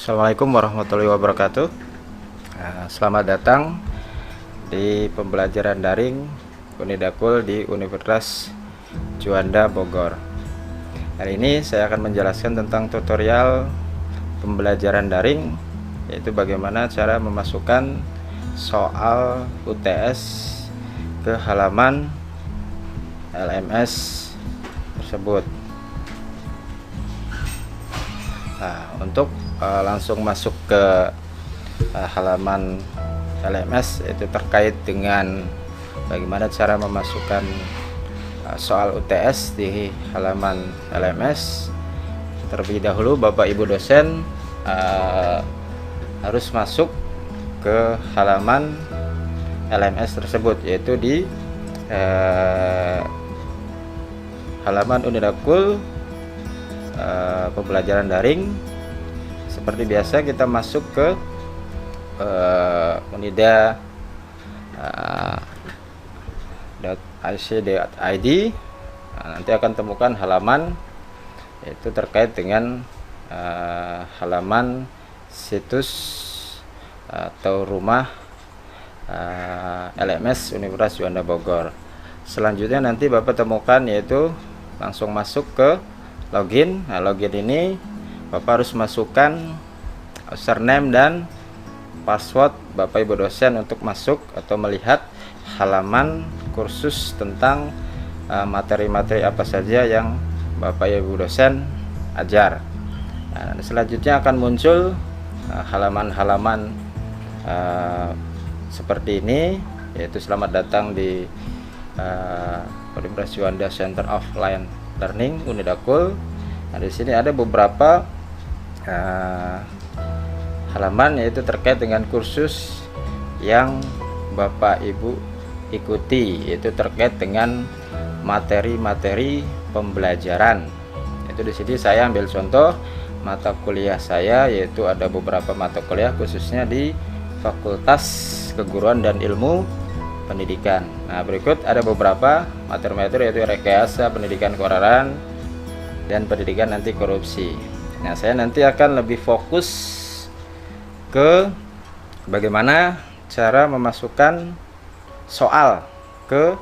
Assalamualaikum warahmatullahi wabarakatuh. Selamat datang di pembelajaran daring Unidakul di Universitas Juanda Bogor. Hari ini saya akan menjelaskan tentang tutorial pembelajaran daring, yaitu bagaimana cara memasukkan soal UTS ke halaman LMS tersebut. Nah, untuk langsung masuk ke halaman LMS, itu terkait dengan bagaimana cara memasukkan soal UTS di halaman LMS. Terlebih dahulu Bapak Ibu dosen harus masuk ke halaman LMS tersebut, yaitu di halaman Unidakul pembelajaran daring. Seperti biasa kita masuk ke unida.ic.id. Nanti akan temukan halaman, yaitu terkait dengan halaman situs atau rumah LMS Universitas Juanda Bogor. Selanjutnya nanti Bapak temukan yaitu langsung masuk ke login. Nah, login ini Bapak harus masukkan username dan password Bapak Ibu dosen untuk masuk atau melihat halaman kursus tentang materi-materi apa saja yang Bapak Ibu dosen ajar. Nah, selanjutnya akan muncul halaman-halaman seperti ini, yaitu selamat datang di Universitas Juanda Center of Learning Unidakul. Nah, di sini ada beberapa halaman, yaitu terkait dengan kursus yang Bapak Ibu ikuti, yaitu terkait dengan materi-materi pembelajaran. Itu di sini saya ambil contoh mata kuliah saya, yaitu ada beberapa mata kuliah khususnya di Fakultas Keguruan dan Ilmu Pendidikan. Nah, berikut ada beberapa materi-materi, yaitu rekayasa pendidikan kewarganegaraan dan pendidikan anti korupsi. Nah, saya nanti akan lebih fokus ke bagaimana cara memasukkan soal ke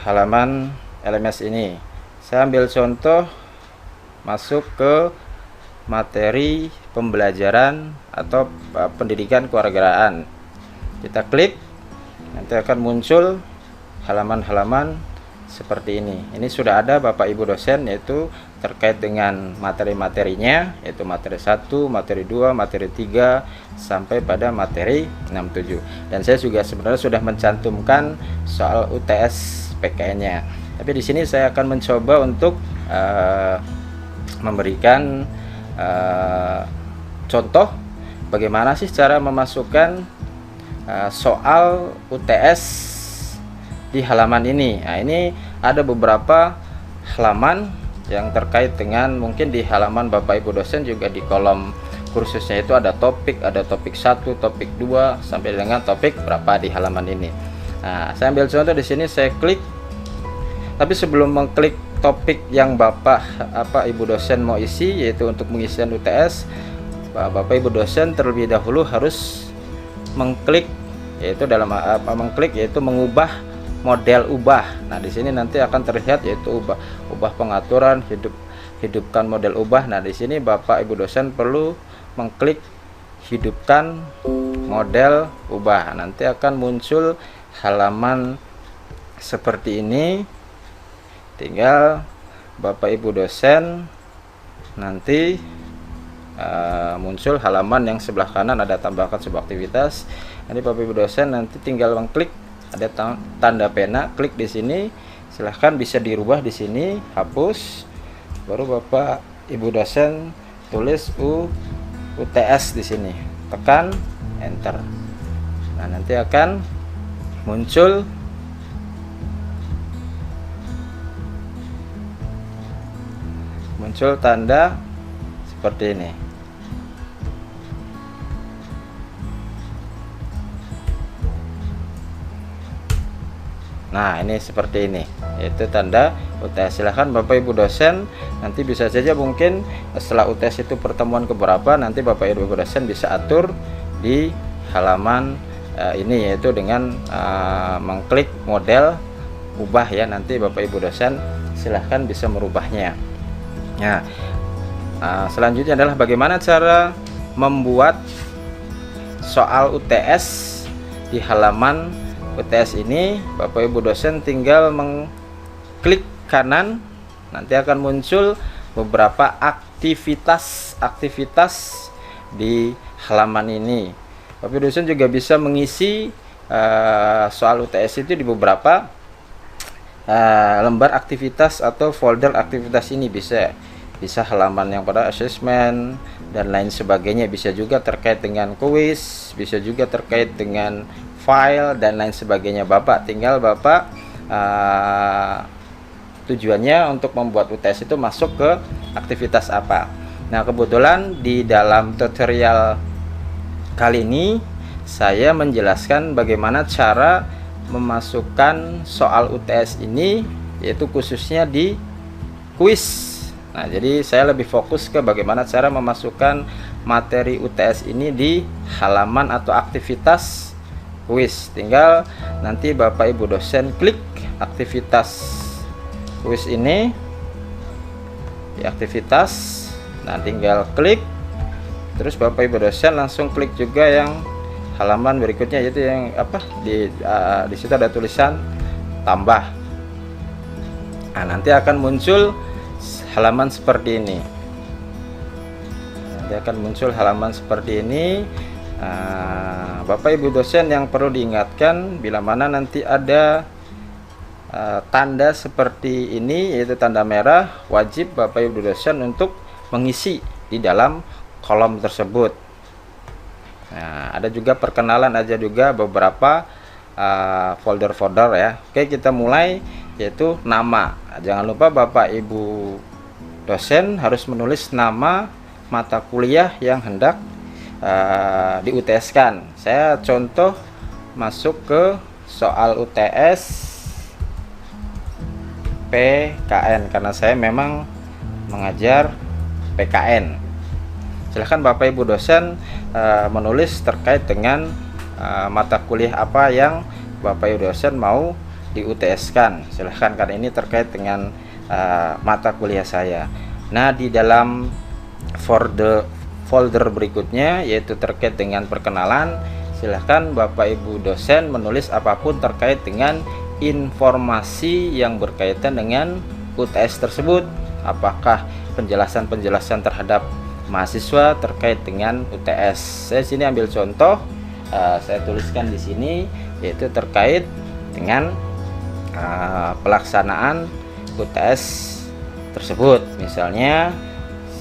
halaman LMS ini. Saya ambil contoh masuk ke materi pembelajaran atau pendidikan kewarganegaraan. Kita klik, nanti akan muncul halaman-halaman seperti ini. Ini sudah ada Bapak Ibu dosen, yaitu terkait dengan materi-materinya, yaitu materi 1, materi 2, materi 3 sampai pada materi 67. Dan saya juga sebenarnya sudah mencantumkan soal UTS PKN-nya. Tapi di sini saya akan mencoba untuk memberikan contoh bagaimana sih cara memasukkan soal UTS di halaman ini. Nah, ini ada beberapa halaman yang terkait dengan, mungkin di halaman Bapak Ibu dosen juga di kolom kursusnya itu ada topik 1, topik 2 sampai dengan topik berapa di halaman ini. Nah, saya ambil contoh di sini, saya klik. Tapi sebelum mengklik topik yang Bapak Ibu dosen mau isi, yaitu untuk pengisian UTS, Bapak Ibu dosen terlebih dahulu harus mengklik, yaitu mengubah model ubah. Nah, di sini nanti akan terlihat yaitu ubah pengaturan, hidupkan model ubah. Nah, di sini Bapak Ibu dosen perlu mengklik hidupkan model ubah. Nanti akan muncul halaman seperti ini. Tinggal Bapak Ibu dosen nanti muncul halaman yang sebelah kanan ada tambahkan sebuah aktivitas. Nanti Bapak Ibu dosen nanti tinggal mengklik, ada tanda pena, klik di sini. Silahkan bisa dirubah di sini, hapus. Baru Bapak Ibu dosen tulis UTS di sini, tekan enter. Nah, nanti akan muncul tanda seperti ini. Nah, ini seperti ini, yaitu tanda UTS. Silahkan Bapak Ibu dosen, nanti bisa saja mungkin setelah UTS itu pertemuan keberapa, nanti Bapak Ibu dosen bisa atur di halaman ini, yaitu dengan mengklik model ubah ya. Nanti Bapak Ibu dosen silahkan bisa merubahnya. Nah, selanjutnya adalah bagaimana cara membuat soal UTS di halaman UTS ini. Bapak Ibu dosen tinggal mengklik kanan, nanti akan muncul beberapa aktivitas di halaman ini. Bapak Ibu dosen juga bisa mengisi soal UTS itu di beberapa lembar aktivitas atau folder aktivitas ini. Bisa halaman yang pada assessment dan lain sebagainya, bisa juga terkait dengan kuis, bisa juga terkait dengan file dan lain sebagainya. Bapak tinggal tujuannya untuk membuat UTS itu masuk ke aktivitas apa. Nah, kebetulan di dalam tutorial kali ini saya menjelaskan bagaimana cara memasukkan soal UTS ini, yaitu khususnya di kuis. Nah, jadi saya lebih fokus ke bagaimana cara memasukkan materi UTS ini di halaman atau aktivitas kuis. Tinggal nanti Bapak Ibu dosen klik aktivitas kuis ini di aktivitas. Nah, tinggal klik, terus Bapak Ibu dosen langsung klik juga yang halaman berikutnya, yaitu yang di situ ada tulisan tambah. Nah, nanti akan muncul halaman seperti ini. Bapak Ibu dosen yang perlu diingatkan, bila mana nanti ada tanda seperti ini, yaitu tanda merah, wajib Bapak Ibu dosen untuk mengisi di dalam kolom tersebut. Nah, ada juga perkenalan aja juga beberapa folder-folder ya. Oke, kita mulai, yaitu nama. Jangan lupa Bapak Ibu dosen harus menulis nama mata kuliah yang hendak di UTS-kan. Saya contoh masuk ke soal UTS PKN karena saya memang mengajar PKN. Silahkan Bapak Ibu dosen menulis terkait dengan mata kuliah apa yang Bapak Ibu dosen mau di UTS-kan. Silahkan, karena ini terkait dengan mata kuliah saya. Nah, di dalam folder berikutnya, yaitu terkait dengan perkenalan, silahkan Bapak Ibu dosen menulis apapun terkait dengan informasi yang berkaitan dengan UTS tersebut. Apakah penjelasan terhadap mahasiswa terkait dengan UTS. Saya sini ambil contoh, saya tuliskan di sini, yaitu terkait dengan pelaksanaan UTS tersebut. Misalnya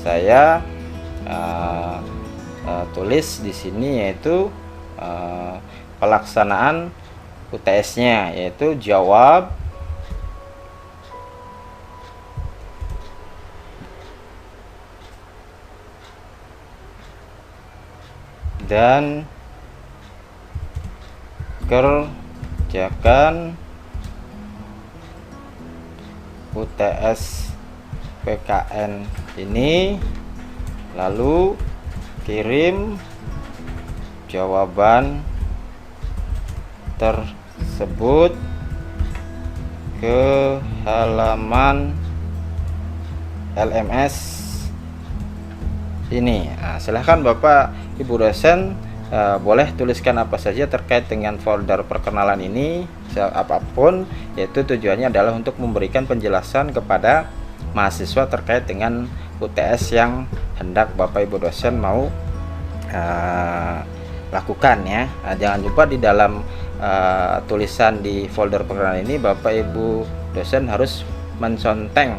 saya tulis di sini, yaitu pelaksanaan UTS-nya, yaitu jawab dan kerjakan UTS PKN ini, lalu kirim jawaban tersebut ke halaman LMS ini. Nah, silahkan Bapak Ibu dosen boleh tuliskan apa saja terkait dengan folder perkenalan ini, apapun, yaitu tujuannya adalah untuk memberikan penjelasan kepada mahasiswa terkait dengan UTS yang hendak Bapak Ibu dosen mau lakukan ya. Nah, jangan lupa di dalam tulisan di folder perkenalan ini Bapak Ibu dosen harus menconteng,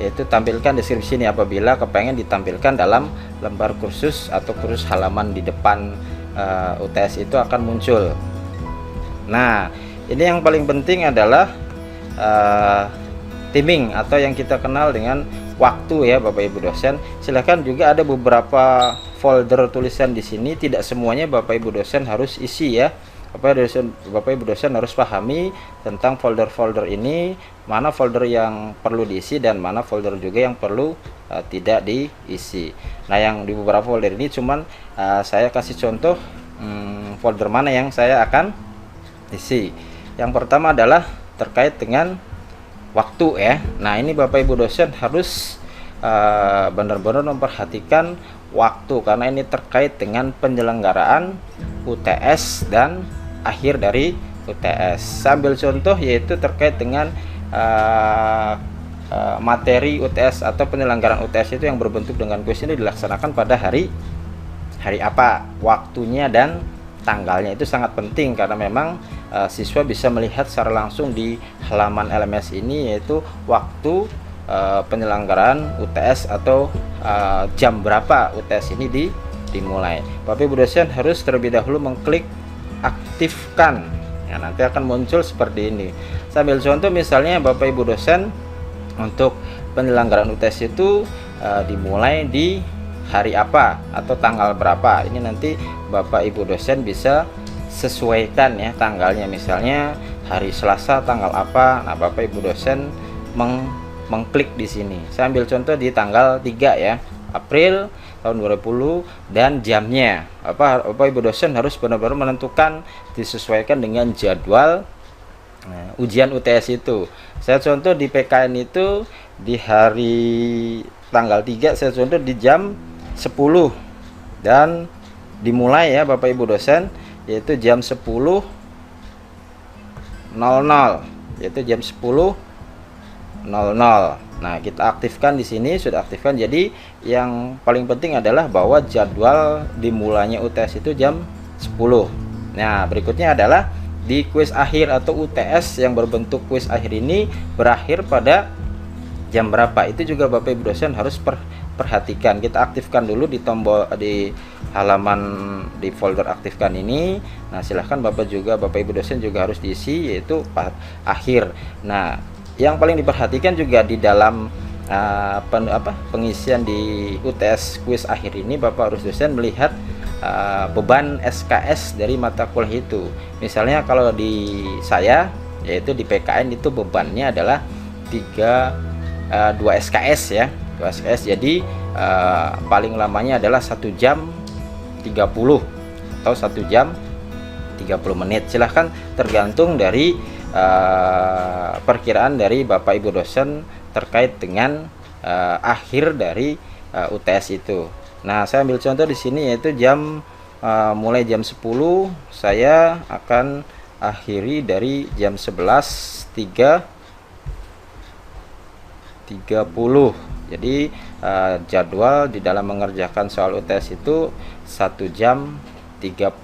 yaitu tampilkan deskripsi ini apabila kepengen ditampilkan dalam lembar kursus atau kursus halaman di depan UTS itu akan muncul. Nah, ini yang paling penting adalah timing atau yang kita kenal dengan waktu ya Bapak Ibu dosen. Silahkan juga ada beberapa folder tulisan di sini, tidak semuanya Bapak Ibu dosen harus isi ya. Bapak Ibu dosen harus pahami tentang folder-folder ini, mana folder yang perlu diisi dan mana folder juga yang perlu tidak diisi. Nah, yang di beberapa folder ini cuman saya kasih contoh folder mana yang saya akan isi. Yang pertama adalah terkait dengan waktu ya. Nah, ini Bapak Ibu dosen harus benar-benar memperhatikan waktu, karena ini terkait dengan penyelenggaraan UTS dan akhir dari UTS. Sambil contoh yaitu terkait dengan materi UTS atau penyelenggaraan UTS itu yang berbentuk dengan kuis ini dilaksanakan pada hari apa, waktunya dan tanggalnya. Itu sangat penting karena memang siswa bisa melihat secara langsung di halaman LMS ini, yaitu waktu penyelenggaraan UTS atau jam berapa UTS ini dimulai. Bapak Ibu dosen harus terlebih dahulu mengklik aktifkan. Ya, nanti akan muncul seperti ini. Sambil contoh misalnya Bapak Ibu dosen untuk penyelenggaraan UTS itu dimulai di hari apa atau tanggal berapa. Ini nanti Bapak Ibu dosen bisa sesuaikan ya tanggalnya, misalnya hari Selasa tanggal apa. Nah, Bapak Ibu dosen mengklik di sini. Saya ambil contoh di tanggal 3 ya, April tahun 2020 dan jamnya. Bapak Ibu dosen harus benar-benar menentukan, disesuaikan dengan jadwal ujian UTS itu. Saya contoh di PKN itu di hari tanggal 3, saya contoh di jam 10 dan dimulai ya Bapak Ibu dosen, yaitu jam 10.00, yaitu jam 10.00. Nah, kita aktifkan di sini, sudah aktifkan. Jadi yang paling penting adalah bahwa jadwal dimulainya UTS itu jam 10. Nah, berikutnya adalah di kuis akhir atau UTS yang berbentuk kuis akhir ini berakhir pada jam berapa. Itu juga Bapak Ibu dosen harus perhatikan. Kita aktifkan dulu di tombol di halaman di folder aktifkan ini. Nah, silahkan Bapak Ibu dosen juga harus diisi, yaitu akhir. Nah, yang paling diperhatikan juga di dalam pengisian di UTS kuis akhir ini, Bapak harus dosen melihat beban SKS dari mata kuliah itu. Misalnya kalau di saya, yaitu di PKN itu bebannya adalah 2 SKS ya, 2 SKS. Jadi paling lamanya adalah 1 jam 30 atau 1 jam 30 menit. Silahkan tergantung dari perkiraan dari Bapak Ibu dosen terkait dengan akhir dari UTS itu. Nah, saya ambil contoh di sini yaitu mulai jam 10 saya akan akhiri dari jam 11.30. Jadi jadwal di dalam mengerjakan soal UTS itu 1 jam 30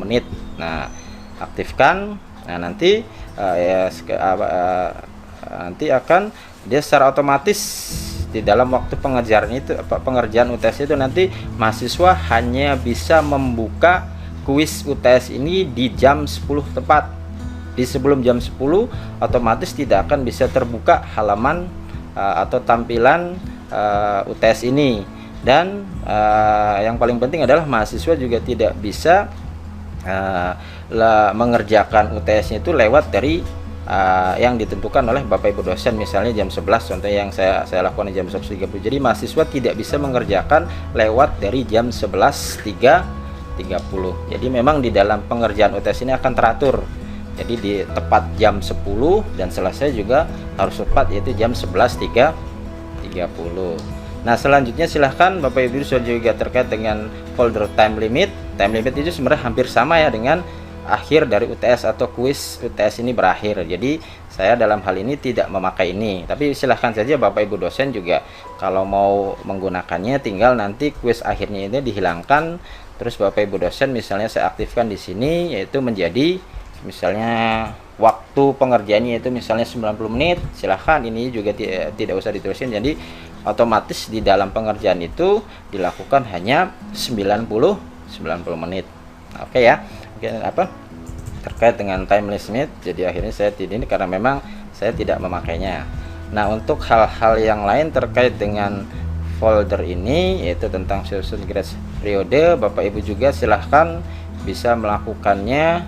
menit. Nah, aktifkan. Nah, nanti nanti akan dia secara otomatis di dalam waktu pengerjaan UTS itu nanti mahasiswa hanya bisa membuka kuis UTS ini di jam 10 tepat. Di sebelum jam 10 otomatis tidak akan bisa terbuka halaman atau tampilan UTS ini. Dan yang paling penting adalah mahasiswa juga tidak bisa mengerjakan UTS-nya itu lewat dari yang ditentukan oleh Bapak Ibu dosen, misalnya jam 11 contoh yang saya lakukan di jam 11.30. Jadi mahasiswa tidak bisa mengerjakan lewat dari jam 11.30. Jadi memang di dalam pengerjaan UTS ini akan teratur. Jadi di tepat jam 10 dan selesai juga harus tepat, yaitu jam 11.30. Nah, selanjutnya silahkan Bapak Ibu juga terkait dengan folder time limit. Time limit itu sebenarnya hampir sama ya dengan akhir dari UTS atau kuis UTS ini berakhir. Jadi saya dalam hal ini tidak memakai ini, tapi silahkan saja Bapak Ibu dosen juga kalau mau menggunakannya, tinggal nanti kuis akhirnya ini dihilangkan. Terus Bapak Ibu dosen misalnya saya aktifkan di sini, yaitu menjadi misalnya waktu pengerjaannya itu misalnya 90 menit. Silahkan ini juga tidak usah ditulisin. Jadi otomatis di dalam pengerjaan itu dilakukan hanya 90 menit. Oke ya. Oke, terkait dengan time limit. Jadi akhirnya saya tidak ini karena memang saya tidak memakainya. Nah, untuk hal-hal yang lain terkait dengan folder ini, yaitu tentang susun grace periode, Bapak Ibu juga silahkan bisa melakukannya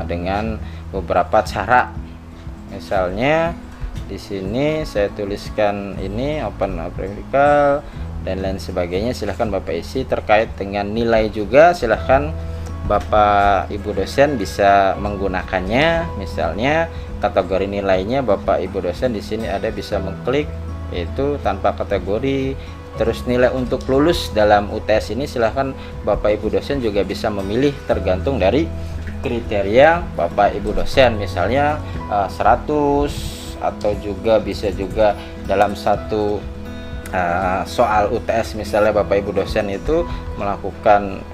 dengan beberapa cara. Misalnya di sini saya tuliskan ini open practical dan lain sebagainya, silahkan Bapak isi. Terkait dengan nilai juga silahkan Bapak Ibu dosen bisa menggunakannya. Misalnya kategori nilainya Bapak Ibu dosen di sini ada bisa mengklik itu tanpa kategori. Terus nilai untuk lulus dalam UTS ini silahkan Bapak Ibu dosen juga bisa memilih tergantung dari kriteria Bapak Ibu dosen, misalnya 100 atau juga bisa juga dalam satu soal UTS misalnya Bapak Ibu dosen itu melakukan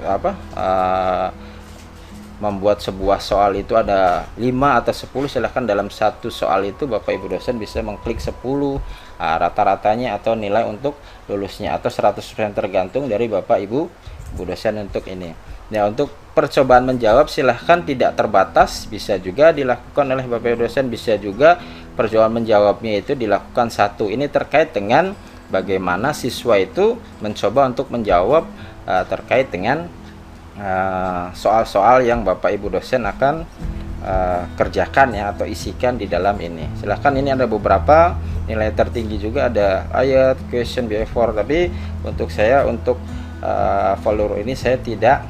membuat sebuah soal itu ada 5 atau 10, silahkan dalam satu soal itu Bapak Ibu dosen bisa mengklik 10 rata-ratanya atau nilai untuk lulusnya, atau 100% tergantung dari Bapak Ibu dosen untuk ini. Nah, untuk percobaan menjawab silahkan tidak terbatas, bisa juga dilakukan oleh Bapak Ibu dosen, bisa juga percobaan menjawabnya itu dilakukan satu. Ini terkait dengan bagaimana siswa itu mencoba untuk menjawab terkait dengan soal-soal yang Bapak Ibu dosen akan kerjakan ya, atau isikan di dalam ini. Silahkan, ini ada beberapa nilai tertinggi juga, ada ayat, question, behavior, tapi untuk saya untuk follower ini saya tidak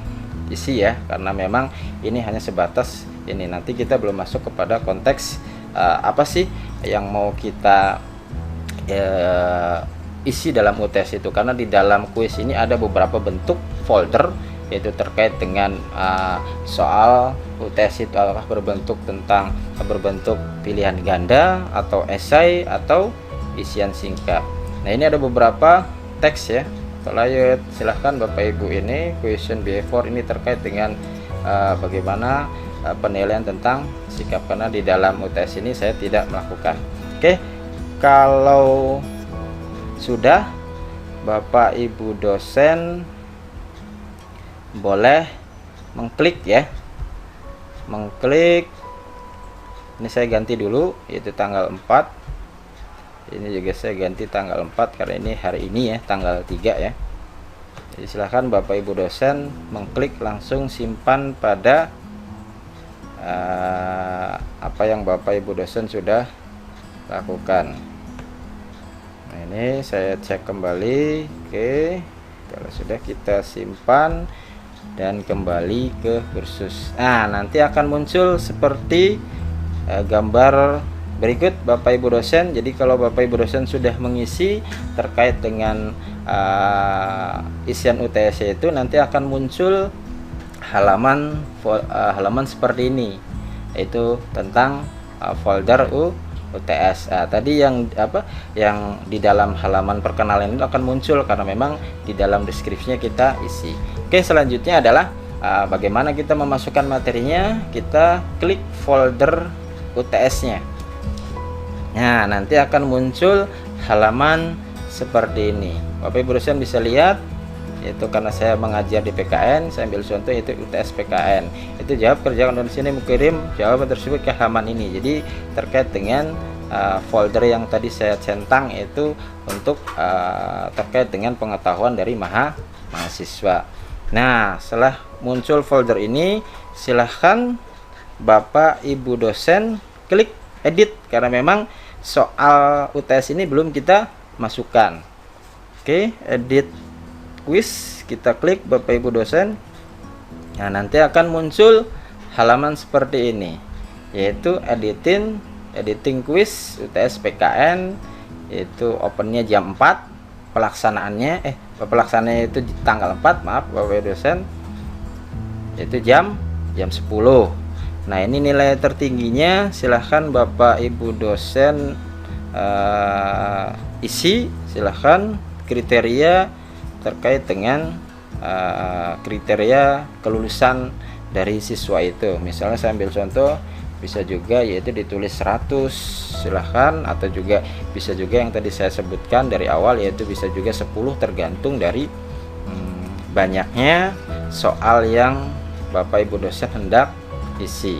isi ya, karena memang ini hanya sebatas ini. Nanti kita belum masuk kepada konteks apa sih yang mau kita isi dalam UTS itu, karena di dalam kuis ini ada beberapa bentuk folder, yaitu terkait dengan soal UTS itu apakah berbentuk pilihan ganda atau esai atau isian singkat. Nah, ini ada beberapa teks ya, layout. Silahkan Bapak Ibu ini question behavior ini terkait dengan bagaimana penilaian tentang sikap, karena di dalam UTS ini saya tidak melakukan. Oke, kalau sudah Bapak Ibu dosen boleh mengklik ya, mengklik. Ini saya ganti dulu, yaitu tanggal 4. Ini juga saya ganti tanggal 4 karena ini hari ini ya, tanggal 3 ya. Jadi silahkan Bapak Ibu dosen mengklik langsung simpan pada apa yang Bapak Ibu dosen sudah lakukan. Nah, ini saya cek kembali. Oke, kalau sudah kita simpan dan kembali ke kursus. Nah, nanti akan muncul seperti gambar berikut Bapak Ibu dosen. Jadi kalau Bapak Ibu dosen sudah mengisi terkait dengan isian UTS itu, nanti akan muncul halaman seperti ini, yaitu tentang folder UTS. Tadi yang di dalam halaman perkenalan itu akan muncul karena memang di dalam deskripsinya kita isi. Oke, selanjutnya adalah bagaimana kita memasukkan materinya. Kita klik folder UTS-nya. Nah, nanti akan muncul halaman seperti ini. Bapak Ibu dosen bisa lihat, yaitu karena saya mengajar di PKN, saya ambil contoh yaitu UTS PKN. Itu jawab kerjakan dari sini, mengirim jawaban tersebut ke halaman ini. Jadi terkait dengan folder yang tadi saya centang itu untuk terkait dengan pengetahuan dari mahasiswa. Nah, setelah muncul folder ini, silahkan Bapak Ibu dosen klik edit, karena memang soal UTS ini belum kita masukkan. Oke, edit quiz, kita klik Bapak Ibu dosen. Nah, nanti akan muncul halaman seperti ini, yaitu editing quiz UTS PKN, itu opennya jam 4, pelaksanaannya itu tanggal 4, maaf Bapak Ibu dosen, itu jam 10. Nah, ini nilai tertingginya, silahkan Bapak Ibu dosen isi, silahkan kriteria terkait dengan kriteria kelulusan dari siswa itu. Misalnya saya ambil contoh, bisa juga yaitu ditulis 100, silahkan, atau juga bisa juga yang tadi saya sebutkan dari awal, yaitu bisa juga 10, tergantung dari banyaknya soal yang Bapak Ibu dosen hendak isi.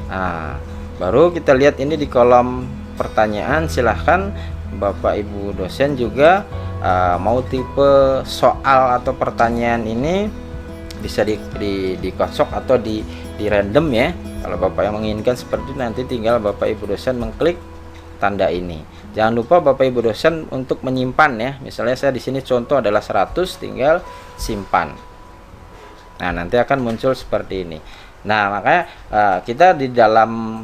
Nah, baru kita lihat ini di kolom pertanyaan, silahkan Bapak Ibu dosen juga mau tipe soal atau pertanyaan ini bisa dikocok atau di random ya. Kalau Bapak yang menginginkan seperti itu, nanti tinggal Bapak Ibu dosen mengklik tanda ini. Jangan lupa Bapak Ibu dosen untuk menyimpan ya. Misalnya saya di sini contoh adalah 100, tinggal simpan. Nah, nanti akan muncul seperti ini. Nah, makanya kita di dalam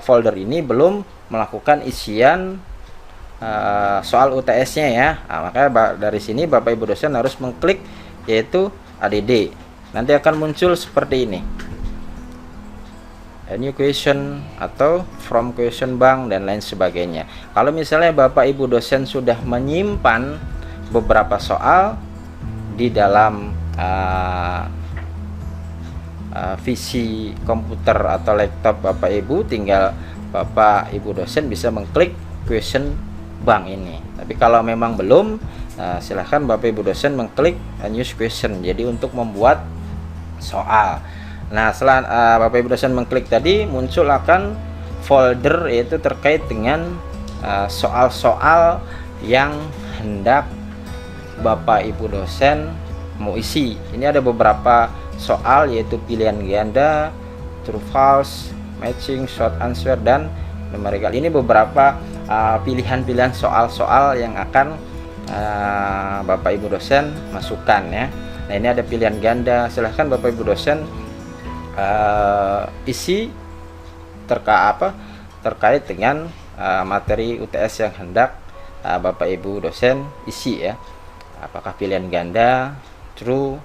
folder ini belum melakukan isian soal UTS-nya ya. Nah, makanya dari sini Bapak Ibu dosen harus mengklik yaitu ADD. Nanti akan muncul seperti ini. A new question atau from question bank dan lain sebagainya. Kalau misalnya Bapak Ibu dosen sudah menyimpan beberapa soal di dalam PC komputer atau laptop Bapak Ibu, tinggal Bapak Ibu dosen bisa mengklik question bank ini. Tapi kalau memang belum, silahkan Bapak Ibu dosen mengklik new question, jadi untuk membuat soal. Nah, setelah Bapak Ibu dosen mengklik tadi, muncul akan folder yaitu terkait dengan soal-soal yang hendak Bapak Ibu dosen mau isi. Ini ada beberapa soal yaitu pilihan ganda, true false, matching, short answer, dan numerical. Ini beberapa pilihan-pilihan soal-soal yang akan Bapak Ibu dosen masukkan ya. Nah, ini ada pilihan ganda. Silahkan Bapak Ibu dosen isi terkait dengan materi UTS yang hendak Bapak Ibu dosen isi ya. Apakah pilihan ganda, true,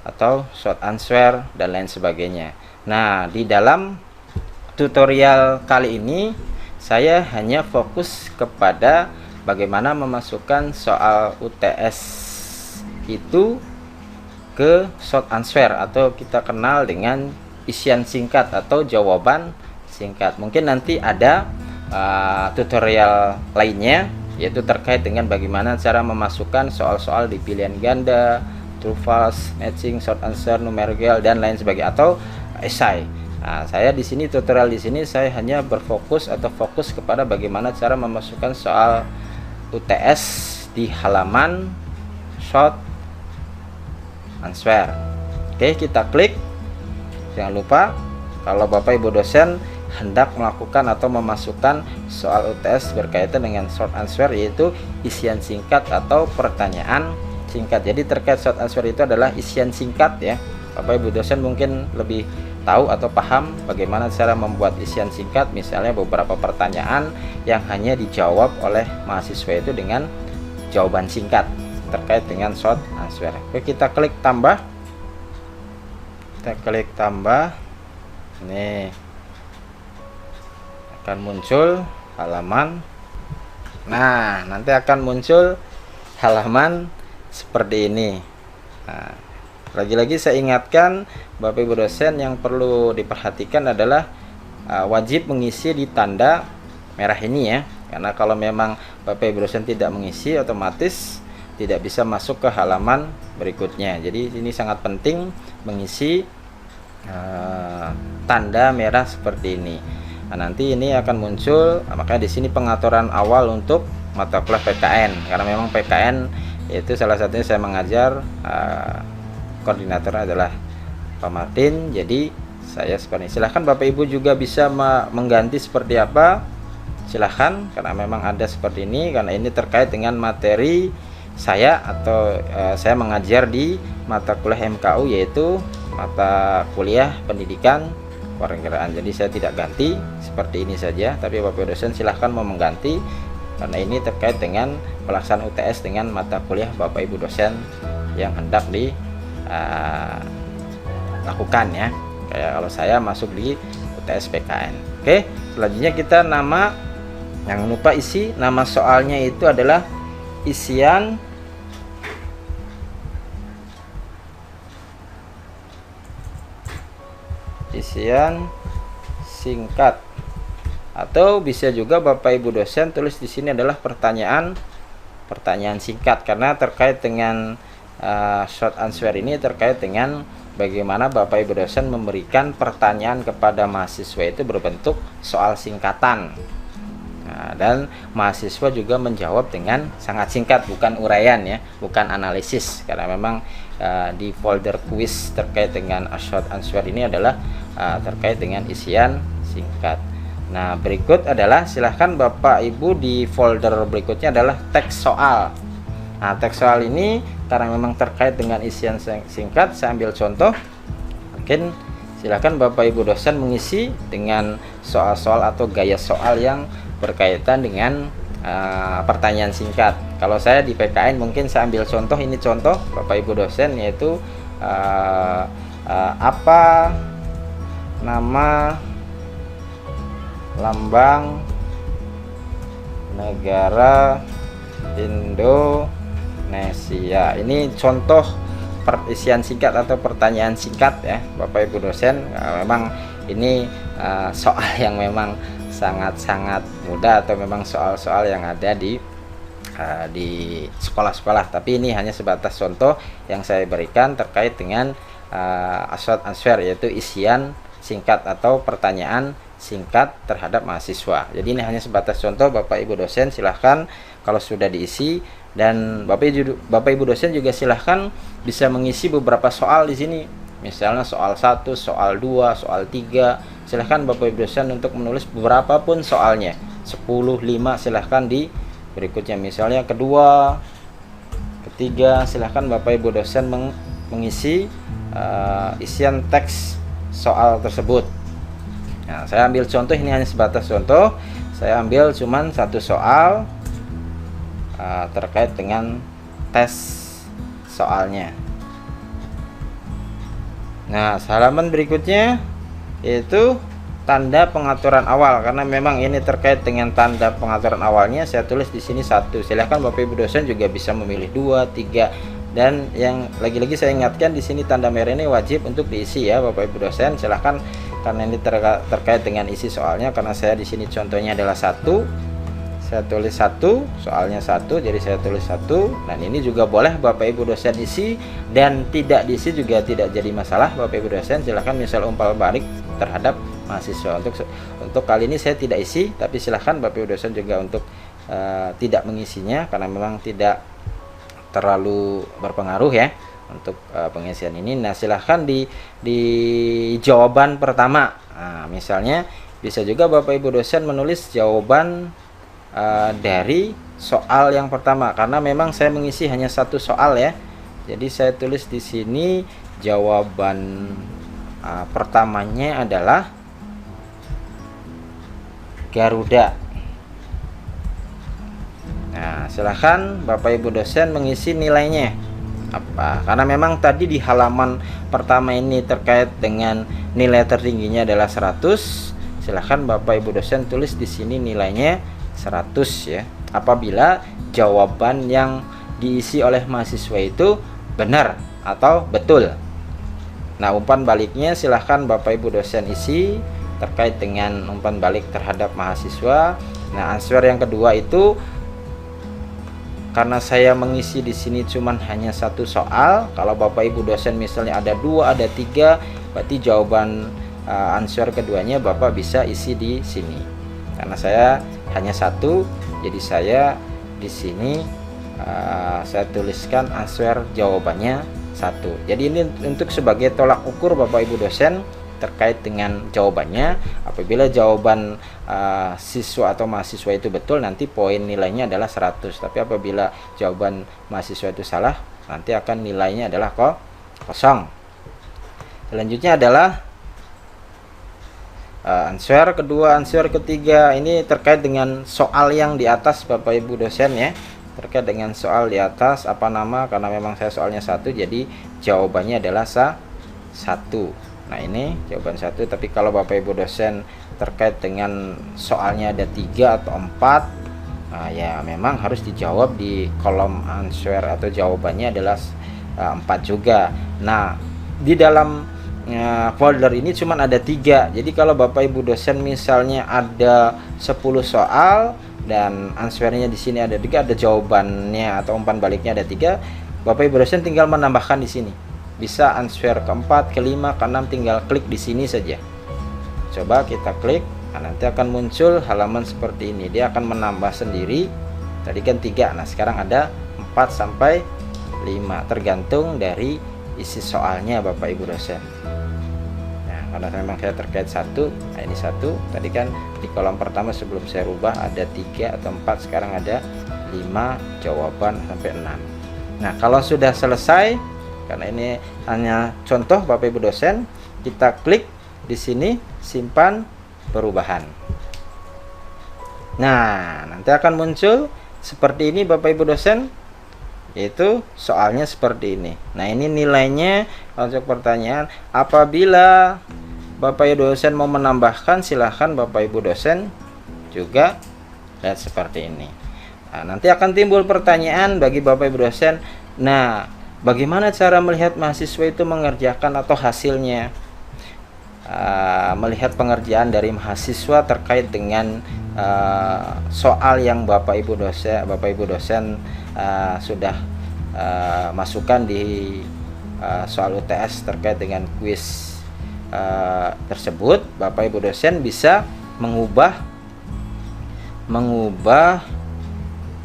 atau short answer dan lain sebagainya. Nah, di dalam tutorial kali ini saya hanya fokus kepada bagaimana memasukkan soal UTS itu ke short answer atau kita kenal dengan isian singkat atau jawaban singkat. Mungkin nanti ada tutorial lainnya yaitu terkait dengan bagaimana cara memasukkan soal-soal di pilihan ganda, true false, matching, short answer, numerical dan lain sebagainya atau esai. Nah, saya di sini tutorial di sini saya hanya berfokus atau fokus kepada bagaimana cara memasukkan soal UTS di halaman short answer. Oke, kita klik. Jangan lupa kalau Bapak Ibu dosen hendak melakukan atau memasukkan soal UTS berkaitan dengan short answer yaitu isian singkat atau pertanyaan singkat. Jadi terkait short answer itu adalah isian singkat ya. Bapak Ibu dosen mungkin lebih tahu atau paham bagaimana cara membuat isian singkat, misalnya beberapa pertanyaan yang hanya dijawab oleh mahasiswa itu dengan jawaban singkat terkait dengan short answer. Oke, kita klik tambah. Kita klik tambah. Ini akan muncul halaman. Nah, nanti akan muncul halaman seperti ini. Nah, lagi-lagi saya ingatkan Bapak Ibu dosen yang perlu diperhatikan adalah wajib mengisi di tanda merah ini ya. Karena kalau memang Bapak Ibu dosen tidak mengisi, otomatis tidak bisa masuk ke halaman berikutnya. Jadi ini sangat penting mengisi tanda merah seperti ini. Nah, nanti ini akan muncul, makanya di sini pengaturan awal untuk mata kuliah PKN. Karena memang PKN itu salah satunya saya mengajar, koordinatornya adalah Pak Martin. Jadi saya seperti ini. Silahkan Bapak Ibu juga bisa mengganti seperti apa. Silahkan, karena memang ada seperti ini. Karena ini terkait dengan materi saya atau saya mengajar di mata kuliah MKU yaitu mata kuliah pendidikan kewarganegaraan. Jadi saya tidak ganti seperti ini saja, tapi Bapak dosen silahkan mau mengganti karena ini terkait dengan pelaksanaan UTS dengan mata kuliah Bapak Ibu dosen yang hendak dilakukan ya. Kayak kalau saya masuk di UTS PKN. Oke, selanjutnya kita nama, jangan lupa isi nama soalnya itu adalah isian singkat, atau bisa juga Bapak Ibu dosen tulis di sini adalah pertanyaan singkat, karena terkait dengan short answer ini terkait dengan bagaimana Bapak Ibu dosen memberikan pertanyaan kepada mahasiswa itu berbentuk soal singkatan. Nah, Nah, dan mahasiswa juga menjawab dengan sangat singkat, bukan uraian ya, bukan analisis, karena memang di folder kuis terkait dengan short answer ini adalah terkait dengan isian singkat. Nah, berikut adalah silahkan Bapak Ibu di folder berikutnya adalah teks soal. Nah, teks soal ini karena memang terkait dengan isian singkat, saya ambil contoh. Mungkin silahkan Bapak Ibu dosen mengisi dengan soal-soal atau gaya soal yang berkaitan dengan pertanyaan singkat. Kalau saya di PKN mungkin saya ambil contoh, ini contoh Bapak Ibu dosen, yaitu apa nama lambang negara Indonesia. Ini contoh perisian singkat atau pertanyaan singkat ya Bapak Ibu dosen. Memang ini soal yang memang sangat-sangat mudah, atau memang soal-soal yang ada di sekolah-sekolah, tapi ini hanya sebatas contoh yang saya berikan terkait dengan short answer, yaitu isian singkat atau pertanyaan singkat terhadap mahasiswa. Jadi ini hanya sebatas contoh Bapak Ibu dosen, silahkan kalau sudah diisi, dan Bapak Ibu dosen juga silahkan bisa mengisi beberapa soal di sini. Misalnya soal 1, soal 2, soal 3. Silahkan Bapak Ibu dosen untuk menulis beberapa pun soalnya. 10, 5 silahkan di berikutnya. Misalnya kedua, ketiga, silahkan Bapak Ibu dosen mengisi isian teks soal tersebut. Nah, saya ambil contoh, ini hanya sebatas contoh. Saya ambil cuman satu soal terkait dengan tes soalnya. Nah, halaman berikutnya yaitu tanda pengaturan awal, karena memang ini terkait dengan tanda pengaturan awalnya, saya tulis di sini 1. Silahkan Bapak Ibu dosen juga bisa memilih 2, 3, dan yang lagi-lagi saya ingatkan di sini tanda merah ini wajib untuk diisi ya Bapak Ibu dosen. Silahkan, karena ini terkait dengan isi soalnya, karena saya di sini contohnya adalah 1, saya tulis 1, soalnya 1, jadi saya tulis 1. Dan ini juga boleh Bapak Ibu dosen isi, dan tidak diisi juga tidak jadi masalah Bapak Ibu dosen. Silahkan misal umpal balik terhadap mahasiswa. Untuk kali ini saya tidak isi, tapi silahkan Bapak Ibu dosen juga untuk tidak mengisinya, karena memang tidak terlalu berpengaruh ya untuk pengisian ini. Nah, silahkan di jawaban pertama. Nah, misalnya bisa juga Bapak Ibu dosen menulis jawaban dari soal yang pertama, karena memang saya mengisi hanya satu soal ya. Jadi saya tulis di sini jawaban pertamanya adalah Garuda. Nah, silahkan Bapak Ibu dosen mengisi nilainya apa, karena memang tadi di halaman pertama ini terkait dengan nilai tertingginya adalah 100. Silahkan Bapak Ibu dosen tulis di sini nilainya 100 ya, apabila jawaban yang diisi oleh mahasiswa itu benar atau betul. Nah, umpan baliknya silahkan Bapak Ibu dosen isi terkait dengan umpan balik terhadap mahasiswa. Nah, answer yang kedua itu, karena saya mengisi di sini cuman hanya satu soal. Kalau Bapak Ibu dosen misalnya ada 2, ada 3, berarti jawaban answer keduanya Bapak bisa isi di sini. Karena saya hanya 1, jadi saya di sini saya tuliskan answer jawabannya 1. Jadi ini untuk sebagai tolak ukur Bapak Ibu dosen terkait dengan jawabannya. Apabila jawaban siswa atau mahasiswa itu betul, nanti poin nilainya adalah 100. Tapi apabila jawaban mahasiswa itu salah, nanti akan nilainya adalah kosong. Selanjutnya adalah answer kedua, answer ketiga. Ini terkait dengan soal yang di atas Bapak Ibu dosen ya. Terkait dengan soal di atas, apa nama, karena memang saya soalnya 1, jadi jawabannya adalah 1. Nah, ini jawaban 1. Tapi kalau Bapak Ibu dosen terkait dengan soalnya ada 3 atau 4, nah ya memang harus dijawab di kolom answer atau jawabannya adalah 4 juga. Nah, di dalam folder ini cuma ada 3. Jadi kalau Bapak Ibu dosen misalnya ada 10 soal dan answernya di sini ada 3, ada jawabannya atau umpan baliknya ada 3, Bapak Ibu dosen tinggal menambahkan di sini. Bisa answer ke-4, ke-5, ke-6, tinggal klik di sini saja. Coba kita klik. Nah, nanti akan muncul halaman seperti ini. Dia akan menambah sendiri. Tadi kan 3, nah sekarang ada 4 sampai 5, tergantung dari isi soalnya Bapak Ibu dosen. Nah, karena memang saya terkait 1, nah ini 1. Tadi kan di kolom pertama sebelum saya rubah ada 3 atau 4, sekarang ada 5 jawaban sampai 6. Nah, kalau sudah selesai, karena ini hanya contoh Bapak Ibu dosen, kita klik di sini simpan perubahan. Nah, nanti akan muncul seperti ini Bapak Ibu dosen, yaitu soalnya seperti ini. Nah, ini nilainya untuk pertanyaan. Apabila Bapak Ibu dosen mau menambahkan, silahkan Bapak Ibu dosen juga lihat seperti ini. Nah, nanti akan timbul pertanyaan bagi Bapak Ibu dosen. Nah, bagaimana cara melihat mahasiswa itu mengerjakan atau hasilnya? Melihat pengerjaan dari mahasiswa terkait dengan soal yang Bapak Ibu dosen sudah masukkan di soal UTS terkait dengan kuis tersebut. Bapak Ibu dosen bisa mengubah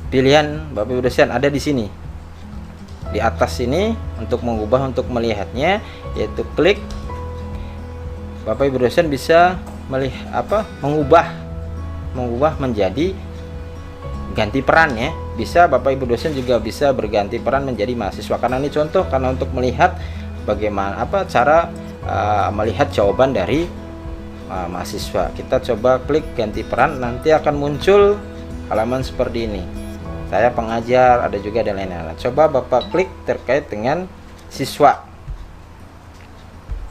pilihan Bapak Ibu dosen ada di sini di atas sini. Untuk mengubah, untuk melihatnya, yaitu klik. Bapak Ibu dosen bisa mengubah menjadi ganti peran ya. Bisa Bapak Ibu dosen juga bisa berganti peran menjadi mahasiswa. Karena ini contoh, karena untuk melihat bagaimana cara melihat jawaban dari mahasiswa. Kita coba klik ganti peran, nanti akan muncul halaman seperti ini. Saya pengajar, ada juga dan lain-lain. Coba Bapak klik terkait dengan siswa.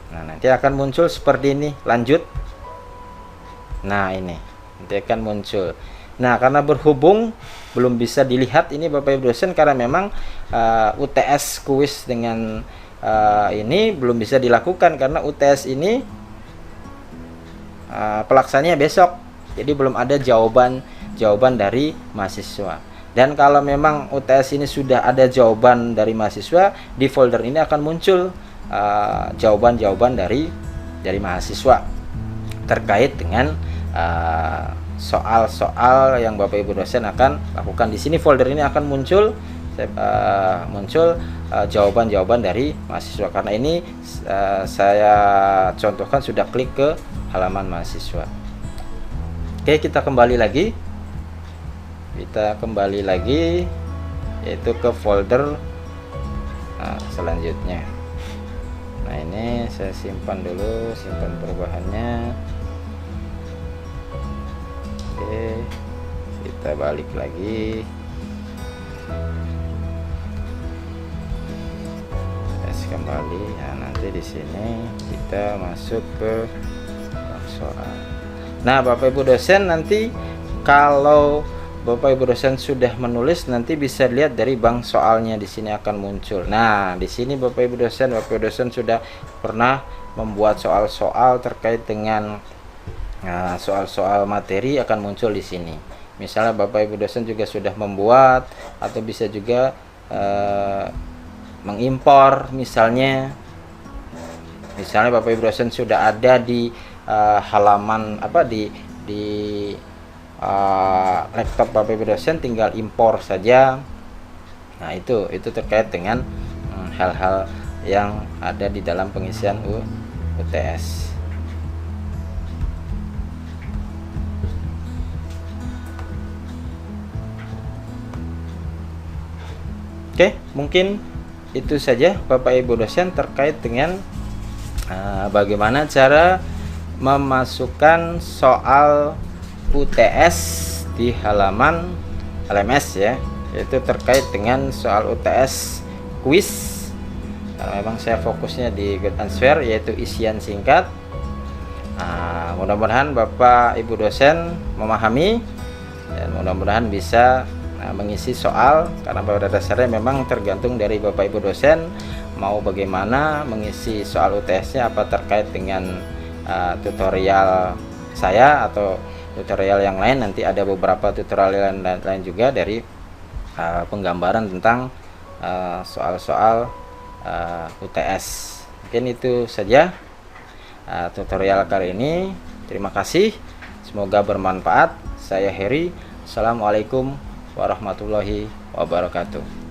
Nah, nanti akan muncul seperti ini, lanjut. Nah, ini nanti akan muncul. Nah, karena berhubung belum bisa dilihat ini Bapak Ibu dosen, karena memang UTS kuis dengan ini belum bisa dilakukan, karena UTS ini pelaksananya besok. Jadi belum ada jawaban dari mahasiswa. Dan kalau memang UTS ini sudah ada jawaban dari mahasiswa, di folder ini akan muncul jawaban-jawaban dari mahasiswa terkait dengan soal-soal yang Bapak Ibu dosen akan lakukan. Di sini folder ini akan muncul jawaban-jawaban dari mahasiswa. Karena ini saya contohkan sudah klik ke halaman mahasiswa. Oke, kita kembali lagi. Yaitu ke folder selanjutnya. Nah, ini saya simpan dulu, simpan perubahannya. Oke, kita balik lagi. Tes kembali. Nah, nanti di sini kita masuk ke soal. Nah, Bapak Ibu dosen, nanti kalau Bapak Ibu dosen sudah menulis, nanti bisa lihat dari bank soalnya di sini akan muncul. Nah, di sini Bapak Ibu dosen sudah pernah membuat soal-soal terkait dengan soal-soal materi akan muncul di sini. Misalnya Bapak Ibu dosen juga sudah membuat, atau bisa juga mengimpor misalnya Bapak Ibu dosen sudah ada di halaman di laptop Bapak Ibu dosen, tinggal impor saja. Nah, itu terkait dengan hal-hal yang ada di dalam pengisian UTS. Oke, mungkin itu saja Bapak Ibu dosen terkait dengan bagaimana cara memasukkan soal UTS di halaman LMS ya, yaitu terkait dengan soal UTS kuis. Karena memang saya fokusnya di Good Answer, yaitu isian singkat. Mudah-mudahan Bapak Ibu dosen memahami dan mudah-mudahan bisa mengisi soal, karena pada dasarnya memang tergantung dari Bapak Ibu dosen mau bagaimana mengisi soal UTS-nya, apa terkait dengan tutorial saya atau tutorial yang lain. Nanti ada beberapa tutorial lain juga dari penggambaran tentang soal-soal UTS. Mungkin itu saja tutorial kali ini. Terima kasih. Semoga bermanfaat. Saya Heri. Assalamualaikum warahmatullahi wabarakatuh.